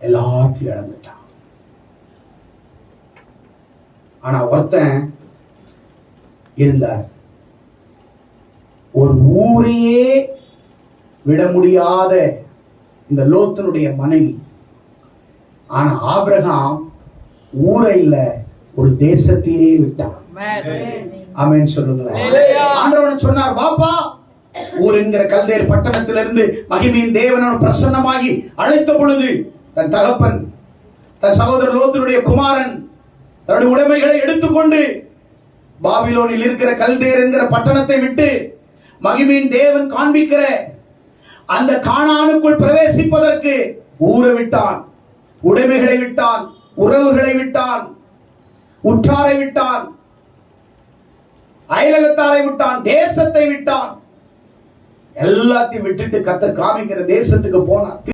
எல்லாத்தையும் இழந்துட்டான். ஆனா ஒருத்தன் இருந்தார், ஒரு ஊரையே விட முடியாத இந்த லோத்தினுடைய மனைவி. ஆனா ஆபிரகாம் ஊரை இல்ல, ஒரு தேசத்தையே விட்டான். ஆமென் சொல்லுங்களேன். ஆண்டவன் சொன்னார், பாப்பா ஊர் என்கிற கல்தேர் பட்டணத்திலிருந்து மகிமையின் தேவன் பிரசன்னமாகி அழைத்த பொழுது தன் தகப்பன், தன் சகோதரர் லோத்தினுடைய குமாரன் தன்னுடைய உடைமைகளை எடுத்துக்கொண்டு பாபிலோனில் இருக்கிற கல்தேர் என்கிற பட்டணத்தை விட்டு மகிமையின் தேவன் காண்பிக்கிற அந்த கானானுக்குள் பிரவேசிப்பதற்கு ஊரை விட்டான், உடைமைகளை விட்டான், உறவுகளை விட்டான், உற்றாரை விட்டான், அயலகத்தாரை விட்டான், தேசத்தை விட்டான். எல்லாத்தையும் விட்டுட்டு கர்த்தர் காமிக்கிற தேசத்துக்கு போனான்.